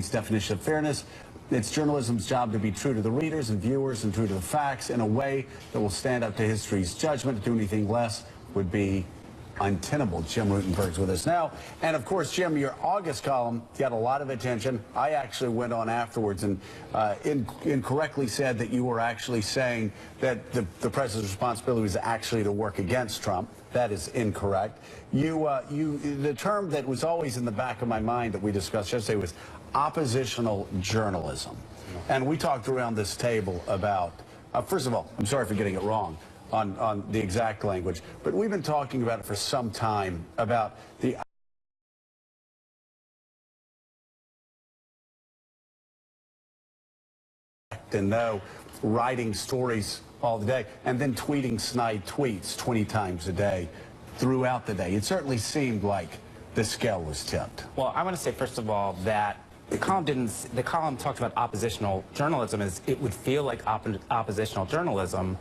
definition of fairness. It's journalism's job to be true to the readers and viewers and true to the facts in a way that will stand up to history's judgment. To do anything less would be untenable. Jim Rutenberg's with us now. And of course, Jim, your August column got a lot of attention. I actually went on afterwards and incorrectly said that you were actually saying that the president's responsibility was actually to work against Trump. That is incorrect. The term that was always in the back of my mind that we discussed yesterday was oppositional journalism. And we talked around this table about, first of all, I'm sorry for getting it wrong on the exact language, but we've been talking about it for some time, about the and no writing stories all the day and then tweeting snide tweets 20 times a day throughout the day. It certainly seemed like the scale was tipped. Well, I want to say, first of all, that the column talked about oppositional journalism as it would feel like oppositional journalism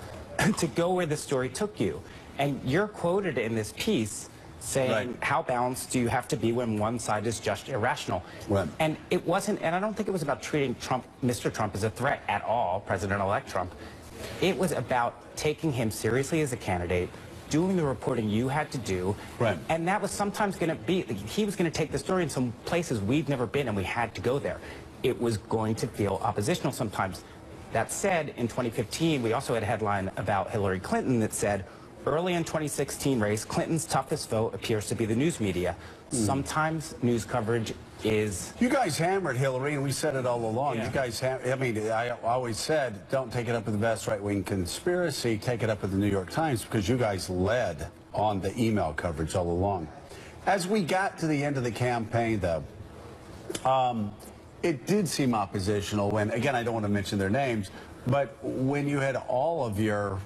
to go where the story took you. And you're quoted in this piece saying, right, how balanced do you have to be when one side is just irrational? Right. And it wasn't, and I don't think it was about treating Trump, Mr. Trump, as a threat at all, President-elect Trump. It was about taking him seriously as a candidate, doing the reporting you had to do, right, and that was sometimes going to be, he was going to take the story in some places we've never been and we had to go there. It was going to feel oppositional sometimes. That said, in 2015, we also had a headline about Hillary Clinton that said, early in 2016 race, Clinton's toughest foe appears to be the news media. Sometimes news coverage is... You guys hammered Hillary, and we said it all along. Yeah. You guys, I mean, I always said, don't take it up with the best right-wing conspiracy, take it up with the New York Times, because you guys led on the email coverage all along. As we got to the end of the campaign, though, it did seem oppositional when, again, I don't want to mention their names, but when you had all of your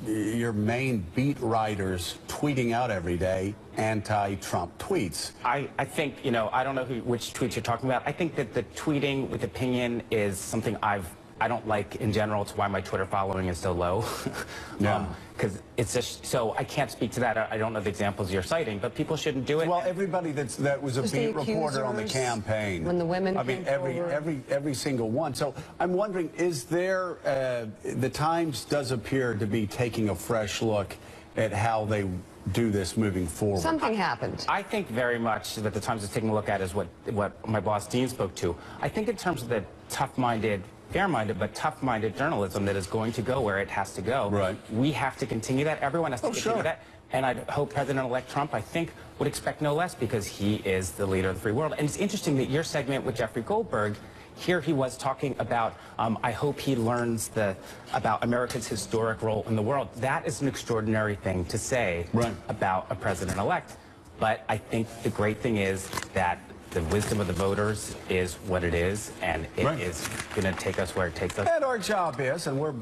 main beat writers tweeting out every day anti-Trump tweets. I think, you know, I don't know which tweets you're talking about. I think that the tweeting with opinion is something I don't like in general. It's why my Twitter following is so low. Yeah. Because it's just, so I can't speak to that. I don't know the examples you're citing, but people shouldn't do it. Well, everybody that was a beat reporter on the campaign. When the women, I mean, every single one. So I'm wondering, is there, the Times does appear to be taking a fresh look at how they do this moving forward. Something happened. I think very much that the Times is taking a look at is what my boss Dean spoke to. I think in terms of the tough-minded, fair-minded, but tough-minded journalism that is going to go where it has to go. Right. We have to continue that. Everyone has to continue that. And I hope President-elect Trump, I think, would expect no less because he is the leader of the free world. And it's interesting that your segment with Jeffrey Goldberg, here he was talking about, I hope he learns about America's historic role in the world. That is an extraordinary thing to say about a president-elect. But I think the great thing is that the wisdom of the voters is what it is, and it is going to take us where it takes us. And our job is, and we're